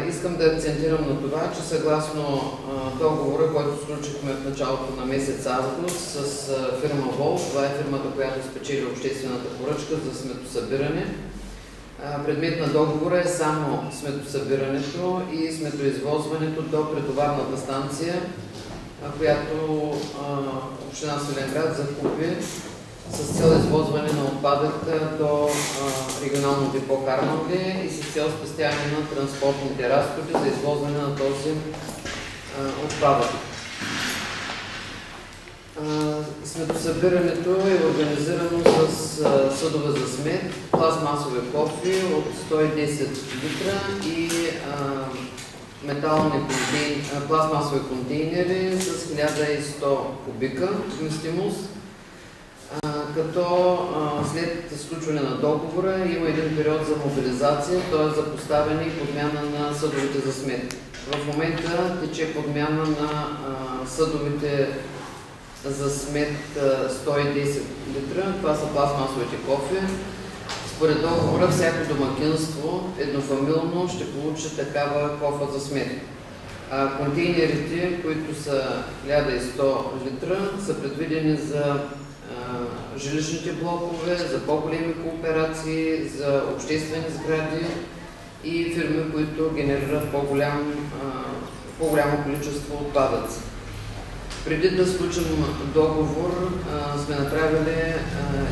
Искам да акцентирам на това, че съгласно договора, който сключихме в началото на месец август с фирма ВОЛ, това е фирмата, която спечели обществената поръчка за сметосъбиране. Предмет на договора е само сметосъбирането и сметоизвозването до претоварната станция, която община Свиленград закупи с цел извозване на отпадък до регионално депо Харманли и с цел спестяване на транспортните разходи за извозване на този отпадък. Сметосъбирането е организирано с съдове за смет, пластмасови кофи от 110 литра и пластмасови контейнери с 1100 кубика вместимост. Като след сключване на договора има един период за мобилизация, т.е. за поставяне и подмяна на съдовете за смет. В момента тече подмяна на съдовете за смет 110 литра, това са пластмасовите кофи. Според договора всяко домакинство еднофамилно ще получи такава кофа за смет. Контейнерите, които са 1100 литра, са предвидени за жилищните блокове, за по-големи кооперации, за обществени сгради и фирми, които генерират по-голямо количество отпадъци. Преди да сключим договор, сме направили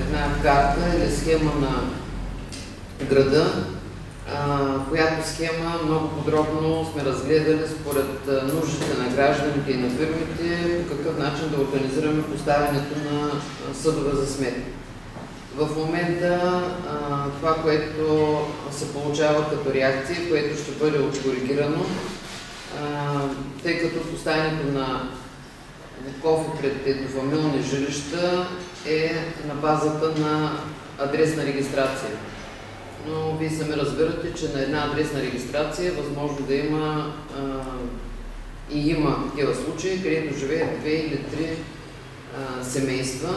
една карта или схема на града, която схема много подробно сме разгледали според нуждите на гражданите и на фирмите, по какъв начин да организираме поставянето на съдове за смет. В момента това, което се получава като реакция, което ще бъде откоригирано, тъй като поставянето на кофи пред еднофамилни жилища е на базата на адресна регистрация. Но вие сами разбирате, че на една адресна регистрация е възможно да има и има такива случаи, където живеят 2 или 3 семейства.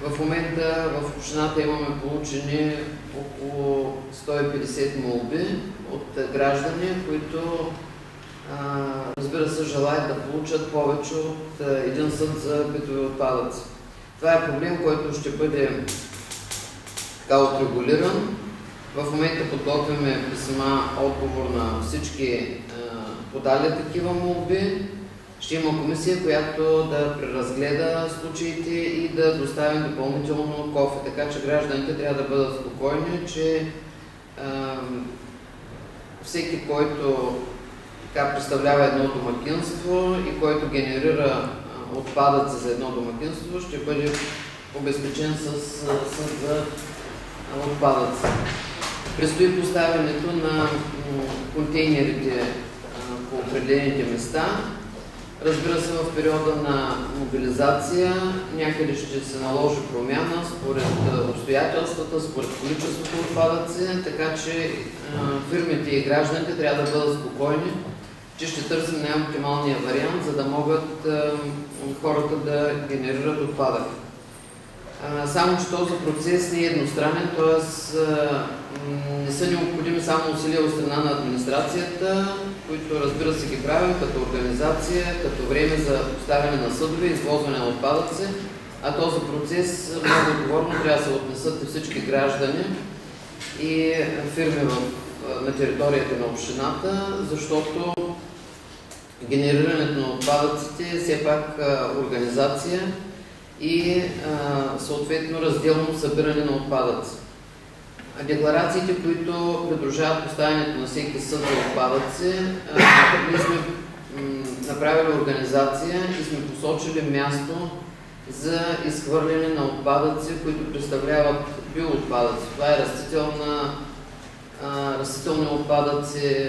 В момента в общината имаме получени около 150 молби от граждани, които разбира се, желаят да получат повече от един съд за битови отпадъци. Това е проблем, който ще бъде отрегулиран. В момента подготвяме писма, отговор на всички подали такива молби. Ще има комисия, която да преразгледа случаите и да доставим допълнително кофе. Така че гражданите трябва да бъдат спокойни, че всеки, който представлява едно домакинство и който генерира отпадъци за едно домакинство, ще бъде обезпечен с съд за отпадъци. Предстои поставянето на контейнерите по определените места. Разбира се, в периода на мобилизация някъде ще се наложи промяна според обстоятелствата, според количеството отпадъци, така че фирмите и гражданите трябва да бъдат спокойни, че ще търсим най-оптималния вариант, за да могат хората да генерират отпадък. Само че този процес не е едностранен, т.е. не са необходими само усилия от страна на администрацията, които разбира се ги правим като организация, като време за поставяне на съдове и извозване на отпадъци, а този процес много отговорно трябва да се отнесат и всички граждани и фирми на територията на общината, защото генерирането на отпадъците е все пак организация и съответно разделно събиране на отпадъци. Декларациите, които придружават поставянето на всеки съд за отпадъци, ние сме направили организация и сме посочили място за изхвърляне на отпадъци, които представляват биоотпадъци. Това е растителни отпадъци,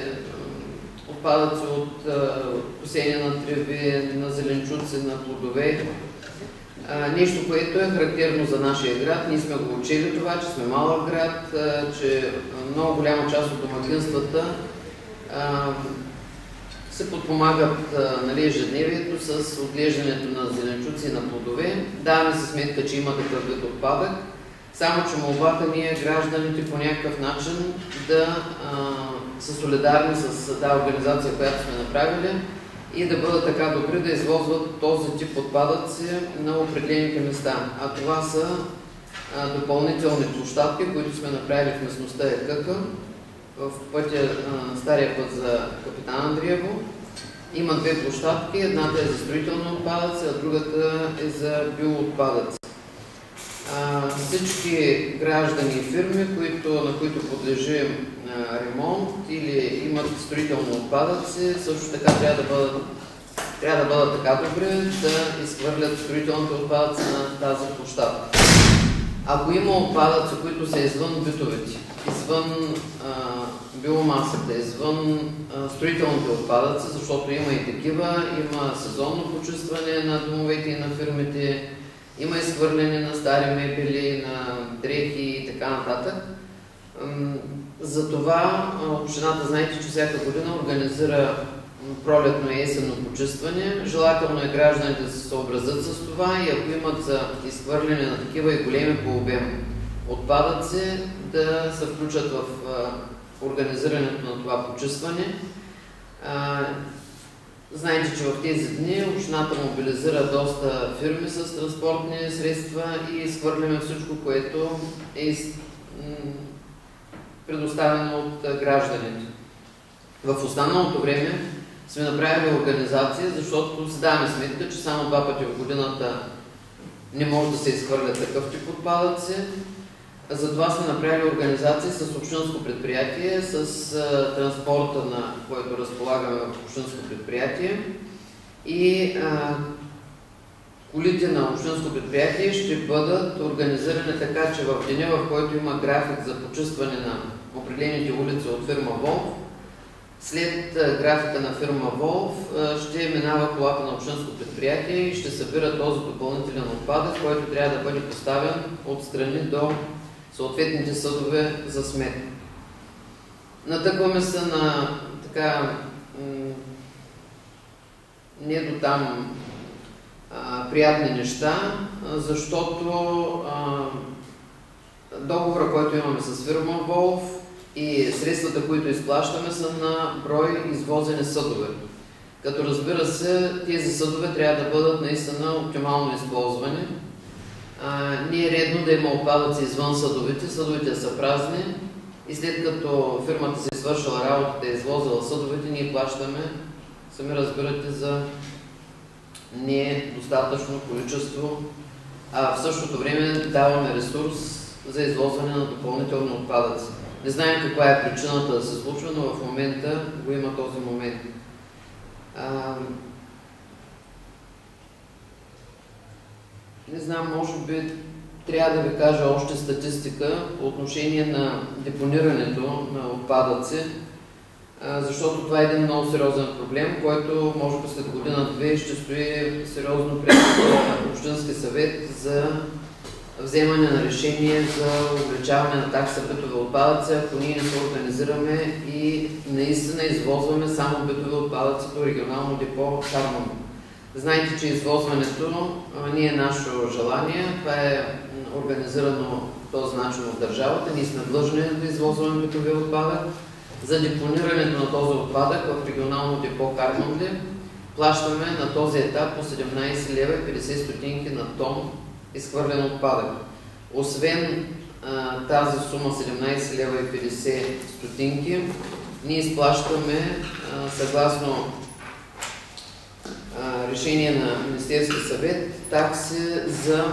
отпадъци от косене на треви, на зеленчуци, на плодове. Нещо, което е характерно за нашия град. Ние сме го учили това, че сме малък град, че много голяма част от домакинствата се подпомагат ежедневието с отглеждането на зеленчуци и на плодове. Даваме се сметка, че има такъв вид отпадък, само че молбата ни е гражданите по някакъв начин да са солидарни с тази организация, която сме направили, и да бъдат така добри да извозват този тип отпадъци на определените места. А това са допълнителни площадки, които сме направили в местността Екъка, в пътя, стария път за Капитан Андреево. Има две площадки, едната е за строителни отпадъци, а другата е за биоотпадъци. Всички граждани и фирми, на които подлежи ремонт или имат строителни отпадъци, също така трябва да бъдат така добри да изхвърлят строителните отпадъци на тази площадка. Ако има отпадъци, които са извън битовете, извън биомасата, извън строителните отпадъци, защото има и такива, има сезонно почистване на домовете и на фирмите, има изхвърляне на стари мебели, на дрехи и така нататък. Затова общината, знаете, че всяка година организира пролетно и есенно почистване. Желателно е гражданите да се съобразят с това и ако имат за изхвърляне на такива и големи по обем отпадъци, да се включат в организирането на това почистване. Знаете, че в тези дни общината мобилизира доста фирми с транспортни средства и изхвърляме всичко, което е предоставено от гражданите. В останалото време сме направили организация, защото си даваме сметка, че само 2 пъти в годината не може да се изхвърля такъв тип отпадъци. Затова сме направили организации с общинско предприятие, с транспорта, на който разполагаме в общинско предприятие, и колите на общинско предприятие ще бъдат организирани така, че в деня, в който има график за почистване на определените улици от фирма Волф, след графика на фирма Волф ще минава колата на общинско предприятие и ще събира този допълнителен отпадък, който трябва да бъде поставен отстрани до съответните съдове за сметка. Натъкваме се на така не до там приятни неща, защото договора, който имаме с фирма Волф и средствата, които изплащаме, са на брой извозени съдове. Като разбира се, тези съдове трябва да бъдат наистина оптимално използвани. Не е редно да има отпадъци извън съдовете, съдовете са празни и след като фирмата се е свършила работата и е извозила съдовете, ние плащаме, сами разбирате, за недостатъчно количество, а в същото време даваме ресурс за извозване на допълнителни отпадъци. Не знаем каква е причината да се случва, но в момента го има този момент. Не знам, може би трябва да ви кажа още статистика по отношение на депонирането на отпадъци, защото това е един много сериозен проблем, който може би след година-две ще стои сериозно пред Общински съвет за вземане на решение за увеличаване на такса битови отпадъци, ако ние не се организираме и наистина извозваме само битови отпадъци до регионално депо Харманли. Знаете, че извозването не е наше желание, това е организирано по този начин от държавата. Ние сме длъжни да извозваме битовия отпадък. За депонирането на този отпадък в регионално депо Харманли плащаме на този етап по 17 лева и 50 стотинки на тон изхвърлен отпадък. Освен тази сума 17 лева и 50 стотинки, ние изплащаме съгласно решение на Министерския съвет такси за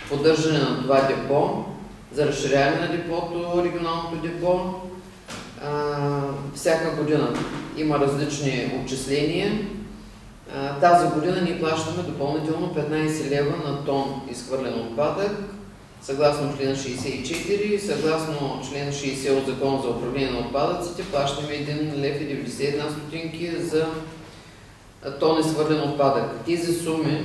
поддържане на това депо, за разширяване на депото, регионалното депо. Всяка година има различни отчисления. Тази година ние плащаме допълнително 15 лева на тон изхвърлен отпадък, съгласно член 64 и съгласно член 60 от Закона за управление на отпадъците плащаме 1 лев и 91 стотинки за тон изхвърлен отпадък. Тези суми,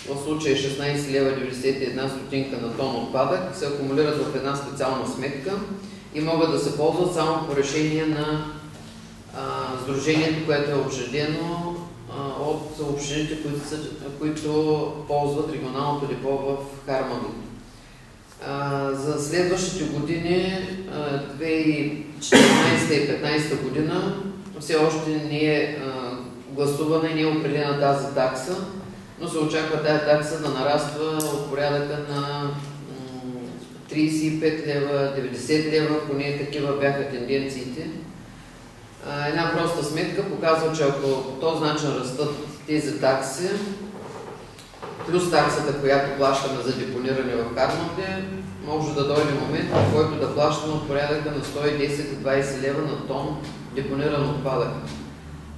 в случая 16 лева 91 стотинка на тон отпадък, се акумулират в една специална сметка и могат да се ползват само по решение на сдружението, което е учредено от общините, които ползват регионалното депо в Харманли. За следващите години, 2015 2014 и 2015 година все още не е гласувана и не е определена тази такса, но се очаква тази такса да нараства от порядъка на 35 лева, 90 лева, поне такива бяха тенденциите. Една проста сметка показва, че ако по този начин растат тези такси, плюс таксата, която плащаме за депониране в Харманли, може да дойде момент, в който да плащаме от порядъка на 110-20 лева на тон депониран отпадък.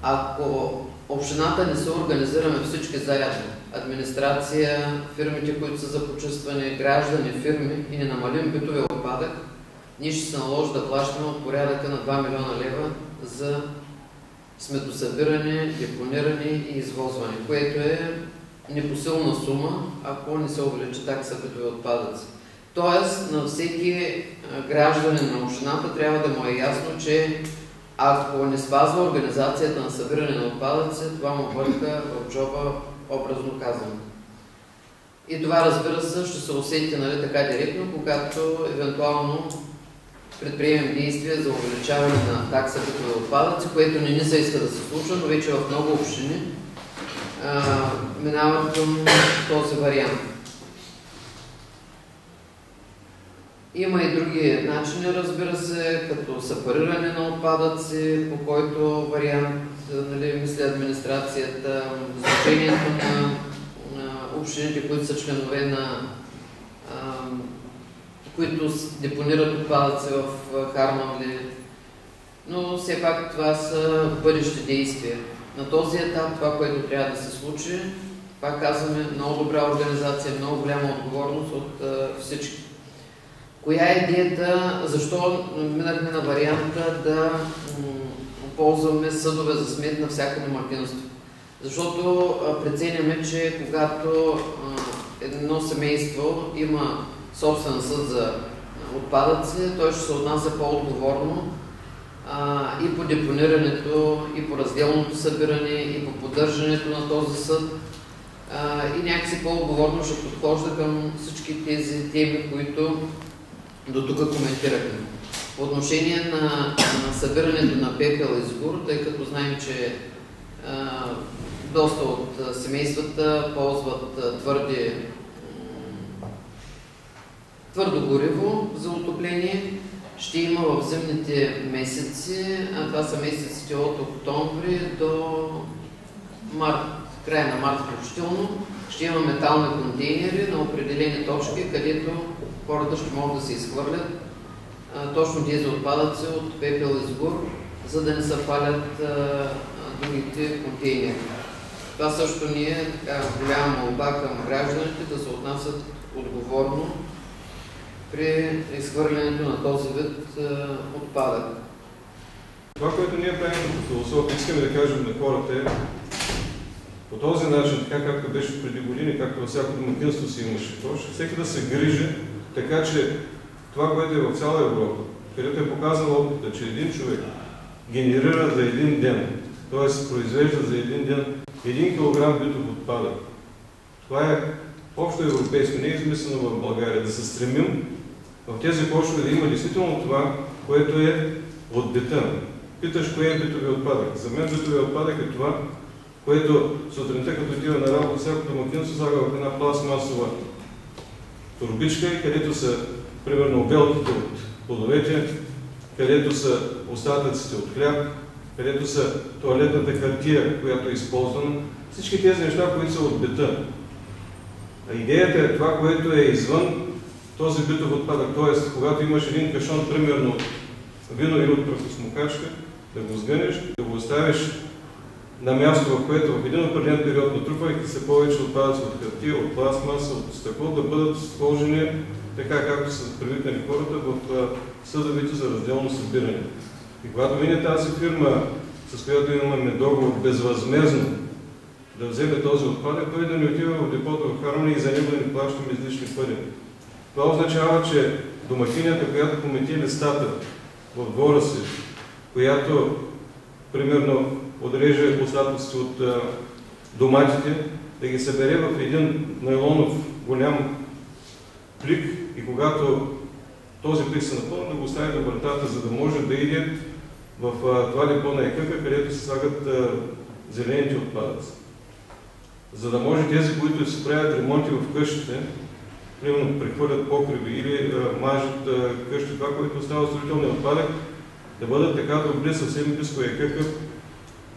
Ако общината не се организираме всички заедно, администрация, фирмите, които са за почистване, граждани, фирми, и не намалим битовия отпадък, ние ще се наложи да плащаме от порядъка на 2 милиона лева за сметосъбиране, депониране и извозване, което е непосилна сума, ако не се увеличи такса битови отпадъци. Тоест, на всеки гражданин на общината трябва да му е ясно, че ако не спазва организацията на събиране на отпадъци, това му бърка в джоба, образно казано. И това, разбира се, ще се усети, нали, така директно, когато евентуално предприемем действия за увеличаване на такса битови отпадъци, което не ни се иска да се случва, но вече в много общини минават към този вариант. Има и други начини, разбира се, като сепариране на отпадъци, по който вариант, нали, мисля администрацията, значението на общините, които са членове на които депонират отпадъци в Харманли. Но все пак това са бъдещи действия. На този етап това, което трябва да се случи, пак казваме, много добра организация, много голяма отговорност от всички. Коя е идеята, защо минахме на варианта да ползваме съдове за смет на всяко домакинство? Защото преценяме, че когато едно семейство има собствен съд за отпадъци, той ще се отнася по-отговорно и по депонирането, и по разделното събиране, и по поддържането на този съд, и някакси по-отговорно ще подхожда към всички тези теми, които до тук коментирахме. По отношение на събирането на пепел и сгур, тъй като знаем, че доста от семействата ползват твърдо гориво за отопление, ще има в зимните месеци, а това са месеците от октомври до март, края на март включително, ще има метални контейнери на определени точки, където хората ще могат да се изхвърлят точно тези отпадъци от пепел и сгур, за да не се палят другите контейнери. Това също ни е така голяма молба към гражданите да се отнасят отговорно при изхвърлянето на този вид отпадък. Това, което ние правим като философия, искаме да кажем на хората е по този начин, така както беше преди години, както във всяко домакинство си имаше тош, всеки да се грижи, така че това, което е в цяла Европа, където е показал опита, че един човек генерира за един ден, т.е. произвежда за един ден 1 килограм битов отпадък. Това е общо европейско, не е измислено в България, да се стремим в тези почви да има действително това, което е от бита. Питаш, кое е битовия отпадък? За мен битовия отпадък е това, което сутринта, като отива на работа, всяко домакинство слага в една пластмасова турбичка, където са, примерно, обелките от плодовете, където са остатъците от хляб, където са тоалетната хартия, която е използвана. Всички тези неща, които са от бита. А идеята е това, което е извън този битов отпадък. Т.е. когато имаш един кашон, примерно вино или от прахосмокачка, да го сгънеш, да го оставиш на място, в което в един определен период, натрупвайки се повече отпадъци от хартия, от пластмаса, от стъкло, да бъдат сложени така, както са привикнали хората в съдовете за разделно събиране. И когато мине тази фирма, с която имаме договор безвъзмездно да вземе този отпадък, той да не отива в депото в Харманли и за него да не плащаме излишни пари. Това означава, че домакинята, която помети листата в двора си, която, примерно, отреже остатъците от доматите, да ги събере в един найлонов голям плик и когато този плик се напълни, да го остави до вратата, за да може да иде в това депо на ЕКК, където се слагат зелените отпадъци. За да може тези, които се правят ремонти в къщите, примерно прехвърлят покриви или мажат къщи, това, което остава строителния отпадък, да бъдат така добри, съвсем близко ЕКК,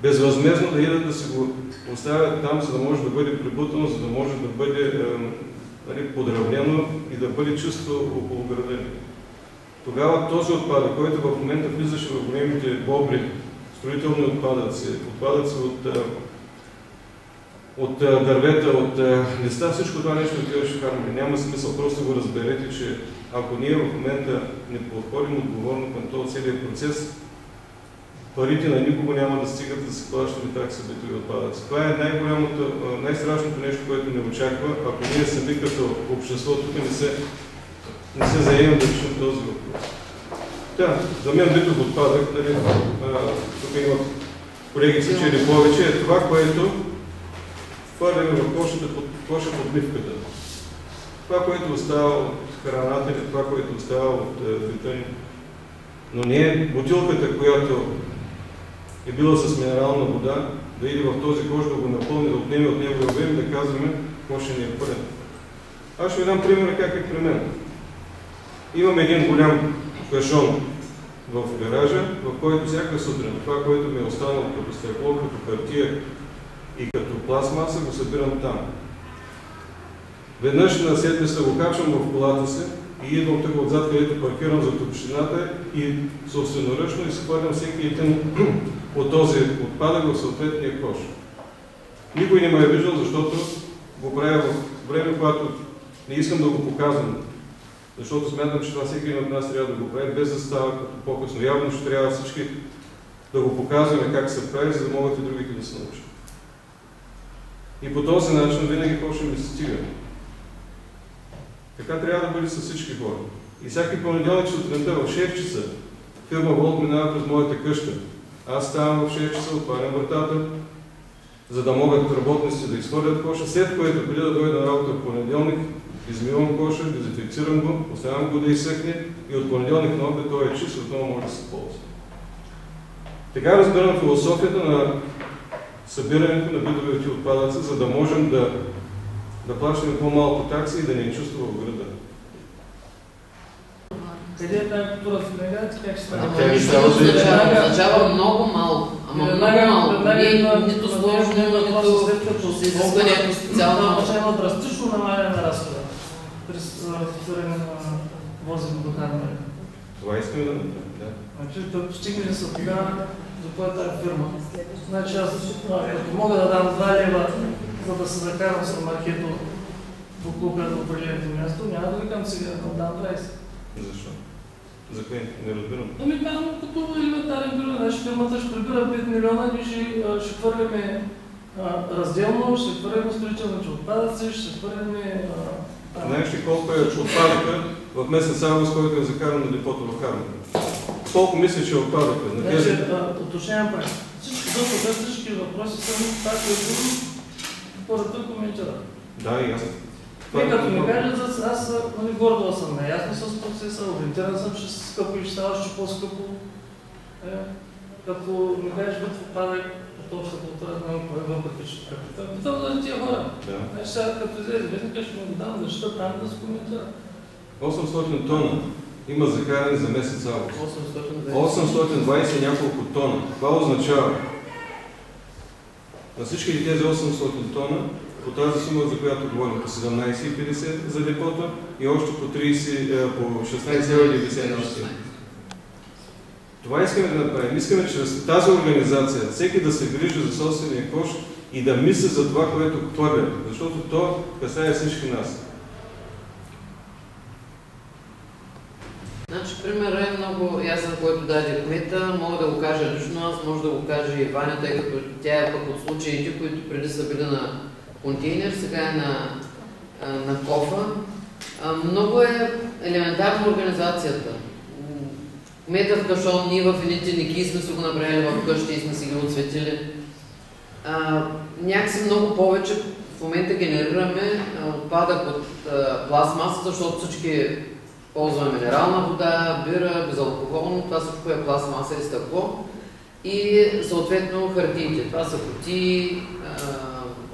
безвъзмезно да идат да се го оставят там, за да може да бъде прибутано, за да може да бъде подравнено и да бъде чисто около града. Тогава този отпадък, който в момента влизаше в големите бобри, строителни отпадъци, отпадъци от дървета, от листа, всичко това нещо отиваше в Хармони. Няма смисъл, просто го разберете, че ако ние в момента не подходим отговорно към този целият процес, парите на никого няма да стигат да се плащаме такси за битови отпадъци. Това е най-страшното нещо, което ни очаква, ако ние сами като общество тук не се заемем да решим този въпрос. Да, за мен битов отпадък, тук има колеги цичери повече, е това, което хвърляме в коша под мивката. Това, което остава от храната или това, което остава от битъни. Но не е бутилката, която е била с минерална вода, да иде в този кош, да го напълни, да отнеме от него време, да казваме какво ще ни е пълен. Аз ще ви дам пример как е при мен. Имам един голям кашон в гаража, в който всяка сутрин това, което ми е останало като стъкло, като хартия и като пластмаса, го събирам там. Веднъж на седмица го качвам в колата си и идвам тук отзад, където паркирам зад общината и собственоръчно изхвърлям всеки един от този отпадък в съответния кош. Никой не ме е виждал, защото го правя в време, когато не искам да го показвам. Защото смятам, че това всеки един от нас трябва да го прави, без да става като по-късно. Явно ще трябва всички да го показваме как се прави, за да могат и другите да се научат. И по този начин винаги почнем да се стига. Така трябва да бъде с всички хора. И всяки понеделник сутринта в 6 часа фирма Волт минава през моята къща. Аз ставам в 6 часа, отварям вратата, за да могат работниците да изхвърлят коша, след което преди да дойда на работа в понеделник, измивам коша, дезинфекцирам го, оставям го да изсъхне и от понеделник на обед той е чист, отново може да се ползва. Така разбирам философията на събирането на битовите отпадъци, за да можем да плащаме по-малко такси и да не е чувство в града. Къде е тази култура в Легата? Как ще стане? Означава много малко. Ама много малко. Нито сложно, нито се изисква някакво специално. Означава драстично намаляне на разхода при фиксиране на возено до Хармони. Това искаме да направим, да. Значи да стигне да се тогава за кой е тази фирма. Значи аз като мога да дам 2 лева, за да се закарам с маркето в клуба до определеното място, няма да викам сега да дам 20. Защо? За кое? Не разбирам. Ами казвам като елементарен пример. Значи фирмата ще прибира 5 милиона и ще хвърляме разделно, ще хвърляме строителните отпадъци, ще хвърляме... Знаеш ли колко е отпадъка в месец август, който е закаран на депото в Хармони? Колко мисля, че е отпадъка? Значи, уточнявам пак. Всички въпроси са това, което хората коментират. Да, и аз. Те като ми кажат, аз гордо съм наясно с процеса, ориентиран съм, че скъпо и ще става още по-скъпо. Като ми кажеш бит в отпадък, от общата култура, въпреки че така. Питам за тия хора. Значи сега като излезе вестника, ще му дам да чета там да се коментира. 800 тона има закарани за месец август. 820 няколко тона. Това означава на всички тези 800 тона по тази сума, за която говорим, по 17,50 за депото и още по 16,90. Това искаме да направим. Искаме чрез тази организация всеки да се грижи за собствения кош и да мисли за това, което хвърля, защото то касае всички нас. Значи, примерът е много ясен, който даде кмета. Мога да го кажа лично аз, може да го каже и Ваня, тъй като тя е пък от случаите, които преди са били на контейнер, сега е на кофа. Много е елементарна организацията. Кметът кашон, ние в едните ники сме се го направили в къщи и сме си ги отсветили. Някакси много повече в момента генерираме отпадък от пластмаса, защото всички ползваме минерална вода, бира, безалкохолно, това всичко е пластмаса и стъкло. И съответно хартиите. Това са кутии,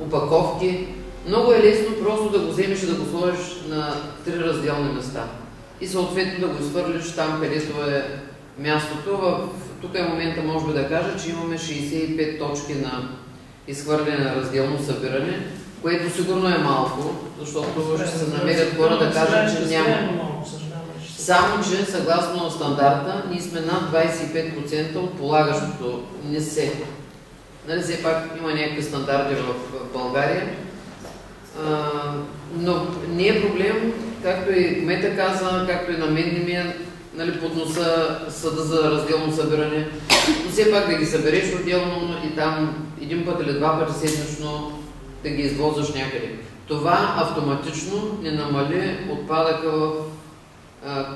опаковки. Много е лесно просто да го вземеш и да го сложиш на 3 разделни места. И съответно да го изхвърлиш там, където е мястото. Тук е момента, може би да кажа, че имаме 65 точки на изхвърляне на разделно събиране, което сигурно е малко, защото ще се намерят хора да кажат, че няма. Само, че съгласно стандарта, ние сме над 25% от полагащото НСЕ. Нали, все пак има някакви стандарти в България, но не е проблем, както и кмета каза, както и на мен не ми е, нали, под носа съда за разделно събиране, но все пак да ги събереш отделно и там един път или 2 пъти седмично да ги извозваш някъде. Това автоматично не намали отпадъка в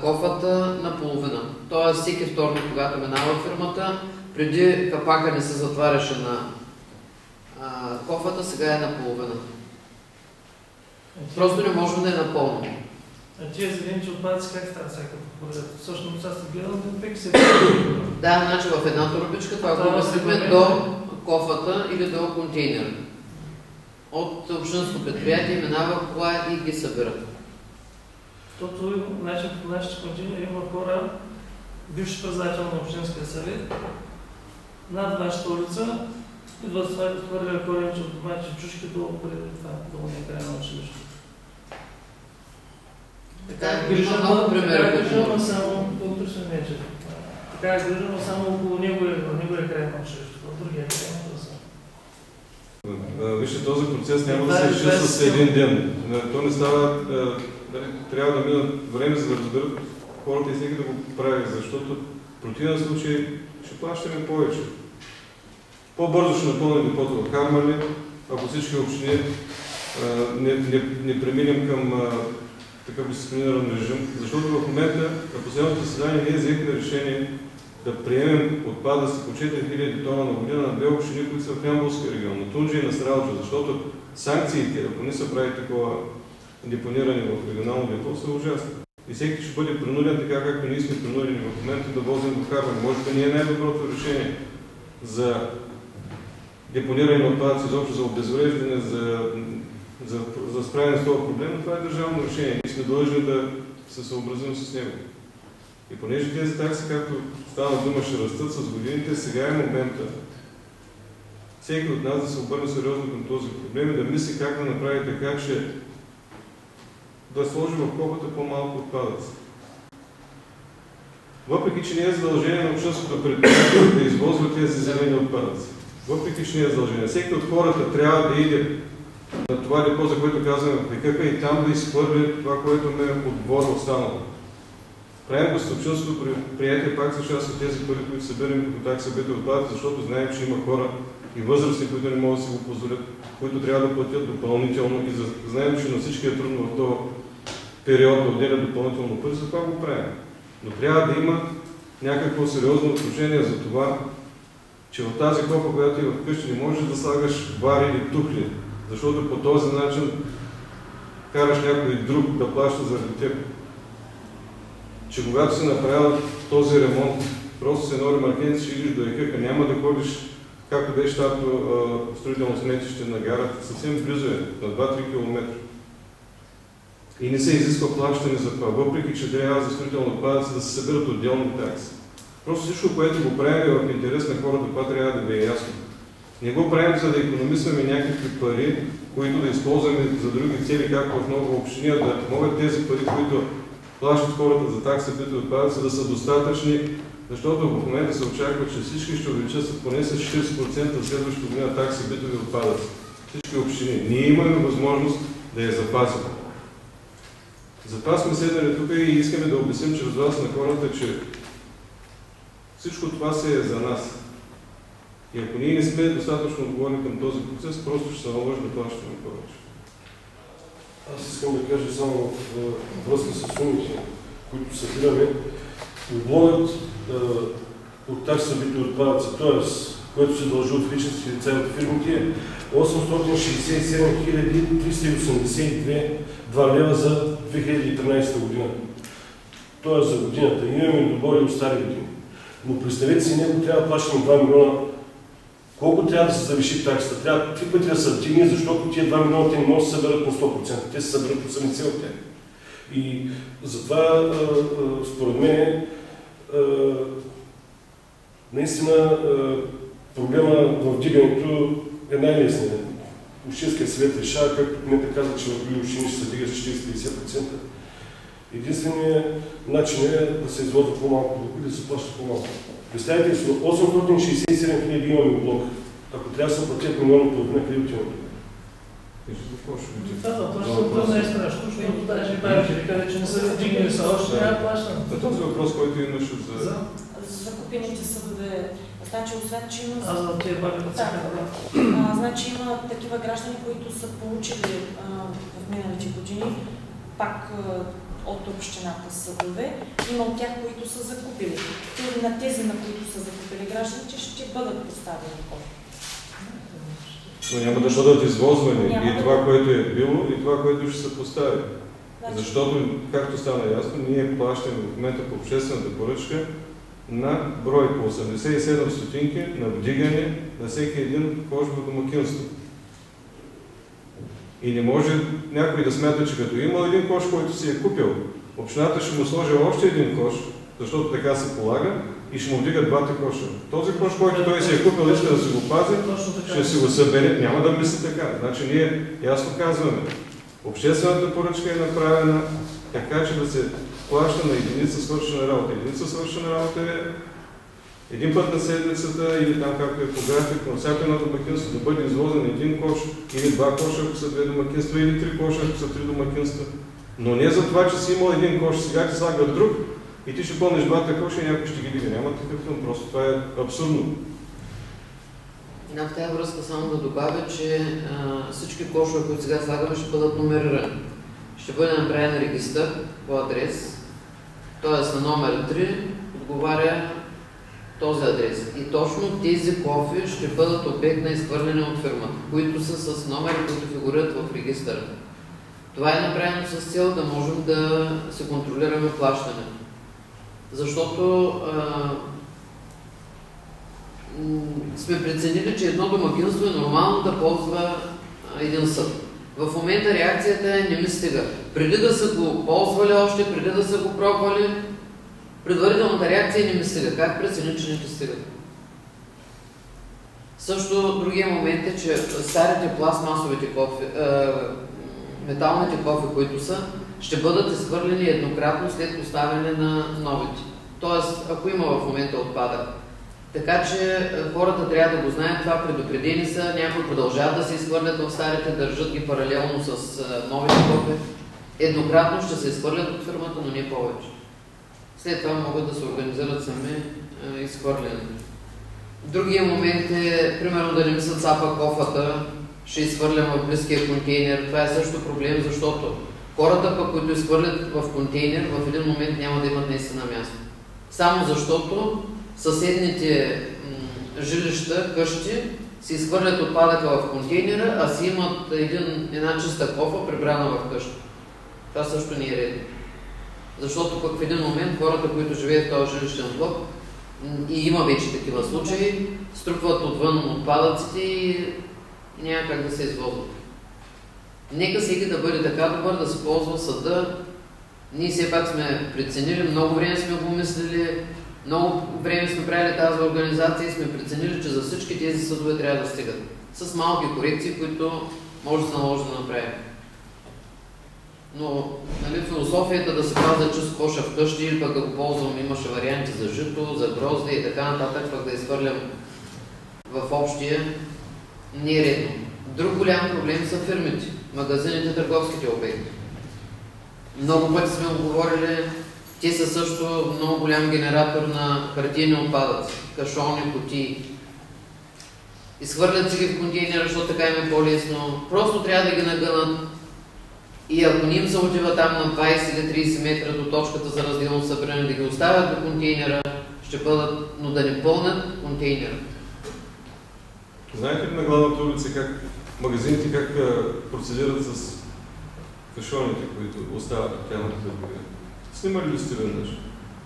кофата на половина. Тоест всеки вторник, когато минава фирмата, преди капака не се затваряше на кофата, сега е на половина. Просто не можем да е напълно. А тия зеленчи отпадъци как става всяка попорят? Всъщност аз се гледам, пек се... Да, значи в една турбичка това го обяснихме до кофата или до контейнера. От общинско предприятие минава кола и ги събират. Защото по нашите контейнери има хора, бивши председател на Общинския съвет, над нашата улица, идват това да хвърля коренче от домати чушки долу преди това, долу някъде на училище. Така е грижа само, вътрешно не че. Така е грижа, но само около неговия край на училище, в другия край на улица. Вижте, този процес няма да се реши с един ден. То не става, трябва да мина време, за да разберат хората и всеки да го прави, защото в противен случай ще плащаме повече. По-бързо ще напълним депото в Харманли, ако всички общини не преминем към такъв дисциплиниран режим, защото в момента на последното заседание ние взехме решение да приемем отпадъци по 4000 тона на година на 2 общини, които са в Ямболския регион, на Тунджа и на Стралджа, защото санкциите, ако не са прави такова депониране в регионално депо, са ужасни. И всеки ще бъде принуден, така както ние сме принудени в момента, да возим до Харманли. Може би не е най-доброто решение за депониране на отпадъци, изобщо за обезвреждане, за справяне с това проблем, но това е държавно решение. Ние сме длъжни да се съобразим с него. И понеже тези такси, както стана дума, ще растат с годините, сега е момента всеки от нас да се обърне сериозно към този проблем и да мисли как да направи така, че да сложи в кофата по-малко отпадъци. Въпреки че не е задължение на общинското предприятие да извозва тези зелени отпадъци. Въпреки че не е задължение. Всеки от хората трябва да иде на това депо, за което казваме в ПКК, и там да изхвърли това, което ме от двора останало. Правим го с общинското предприятие, пак за част от тези пари, които събираме като такса битови отпадъци, защото знаем, че има хора и възрастни, които не могат да си го позволят, които трябва да платят допълнително и знаем, че на всички е трудно в този период да отделят допълнително пари, за това го правим. Но трябва да има някакво сериозно отношение за това, че в тази кофа, която е вкъщи, не можеш да слагаш вари или тухли, защото по този начин караш някой друг да плаща заради теб. Че когато си направил този ремонт, просто с едно ремаркенце ще идиш до ЕКК, няма да ходиш, както беше щатно строително сметище на гарата, съвсем близо е, на 2-3 км. И не се изисква плащане за това, въпреки че трябва за строително отпадъци да се събират отделни такси. Просто всичко, което го правим е в интерес на хората, това трябва да ви е ясно. Не го правим, за да икономисваме някакви пари, които да използваме за други цели, както в много общини, да могат тези пари, които плащат хората за такса битови отпадъци, да са достатъчни, защото в момента се очаква, че всички ще увеличат поне с 40% в следващата година такси битови отпадъци. Всички общини. Ние имаме възможност да я запазим. Затова сме седнали тук и искаме да обясним чрез вас на хората, че всичко това се е за нас. И ако ние не сме достатъчно отговорни към този процес, просто ще се наложи да плащаме повече. Аз искам да кажа само в връзка с сумите, които събираме, облогът от такса битови отпадъци, т.е. което се дължи от физически лица и от фирмите, е 867 382 лева за 2013 година. т.е. за годината. Имаме добори от стари години. Но представете си, него трябва да плащаме 2 милиона. Колко трябва да се завиши таксата? Трябва 3 пъти да се вдигне, защото тия 2 милиона те не могат да се съберат на 100%. Те се съберат по 80 от тях. И затова, според мен, наистина проблема в вдигането е най-лесният. Общинският съвет решава, както кмета каза, че в други общини ще се дига с 40-50%. Единственият начин е да се извозва по-малко доходи, да се плаща по-малко. Представете си, 867 хиляди имаме блок. Ако трябва да се платят милиона половина, къде отиваме? Да, просто не е страшно, защото даже и бавите, къде че не са вдигнали са още, няма плащане. За този въпрос, който имаше за... За купените съдове, значи освен, че има... А за тия бавите значи има такива граждани, които са получили в миналите години пак от общината съдове. Има от тях, които са закупили. На тези, на които са закупили гражданите, ще бъдат поставени кофи. Но няма да бъдат извозвани и това, което е било, и това, което ще се постави. Защото, както стана ясно, ние плащаме в момента по обществената поръчка на брой по 87 стотинки на вдигане на всеки един кош в домакинство. И не може някой да смята, че като има един кош, който си е купил, общината ще му сложи още един кош, защото така се полага, и ще му вдигат двата коша. Този кош, който той си е купил, иска да си го пази, ще си го събере. Няма да мисли така. Значи ние ясно казваме, обществената поръчка е направена така, че да се плаща на единица свършена работа. Единица свършена работа е един път на седмицата или там както е по график, но всяко едно домакинство да бъде извозен един кош или 2 коша, ако са 2 домакинства, или 3 коша, ако са 3 домакинства. Но не за това, че си имал един кош, сега ти слагат друг и ти ще пълнеш двата коша и някой ще ги дига. Няма такъв филм, просто това е абсурдно. В тази връзка само да добавя, че всички кошове, които сега слагаме, ще бъдат номерирани. Ще бъде направен регистър по адрес, т.е. на номер 3 отговаря този адрес. И точно тези кофи ще бъдат обект на изхвърляне от фирмата, които са с номери, които фигурират в регистъра. Това е направено с цел да можем да се контролираме плащането. Защото сме преценили, че едно домакинство е нормално да ползва един съд. В момента реакцията е не ми стига. Преди да са го ползвали още, преди да са го пробвали, предварителната реакция не ми стига. Как прецени, че не ти стига? Също другия момент е, че старите пластмасовите кофи, металните кофи, които са, ще бъдат изхвърлени еднократно след поставяне на новите. Тоест, ако има в момента отпадък. Така че хората трябва да го знаят, това предупредени са, някои продължават да се изхвърлят в старите, държат ги паралелно с новите кофи. Еднократно ще се изхвърлят от фирмата, но не повече. След това могат да се организират сами изхвърлянето. Другия момент е, примерно, да не ми се цапа кофата, ще изхвърлям в близкия контейнер. Това е също проблем, защото хората, пък, които изхвърлят в контейнер, в един момент няма да имат наистина място. Само защото съседните жилища, къщи, се изхвърлят отпадъка в контейнера, а си имат една чиста кофа, прибрана в къща. Това също не е редно. Защото пък в един момент хората, които живеят в този жилищен блок, и има вече такива случаи, струпват отвън отпадъците и няма как да се извозват. Нека всеки да бъде така добър, да се ползва съда. Ние все пак сме преценили, много време сме го мислили, много време сме правили тази организация и сме преценили, че за всички тези съдове трябва да стигат. С малки корекции, които може да се наложи да направим. Но философията да се пазя чист коша вкъщи или пък да го ползвам, имаше варианти за жито, за грозде и така нататък, пък да изхвърлям в общия, не е редно. Друг голям проблем са фирмите, магазините, търговските обекти. Много пъти сме говорили, те са също много голям генератор на хартиени отпадъци, кашони, кутии. Изхвърлят си ги в контейнера, защото така им е по-лесно. Просто трябва да ги нагънат. И ако не им се отива там на 20 или 30 метра до точката за разделно събиране, да ги оставят до контейнера, ще бъдат, но да не пълнят контейнера. Знаете ли на главната улица как магазините как процедират с кашоните, които остават от тяхната търговия? Снимали ли сте веднъж?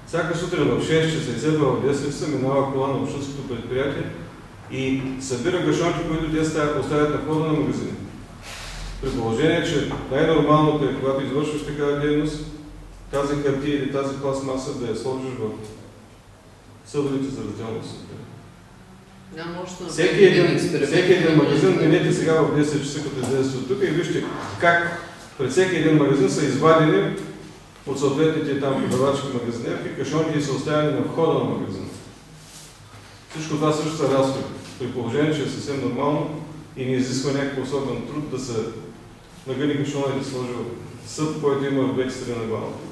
Всяка сутрин в 6 часа и следва в 10 часа минава кола на общинското предприятие и събира гашонки, които те оставят на входа на магазина. При положение, че най-нормалното е, когато извършваш такава дейност, тази хартия или тази пластмаса да я сложиш в съдовете за разделно събиране. Всеки един магазин, минете сега в 10 часа, като излезете от тук и вижте как пред всеки един магазин са извадени от съответните там продавачки магазинерки, кашонки са оставени на входа на магазина. Всичко това също са разходи, при положение, че е съвсем нормално и не изисква някакъв особен труд да се нагъни кашона и да сложи в съд, който има в двете страни на главата.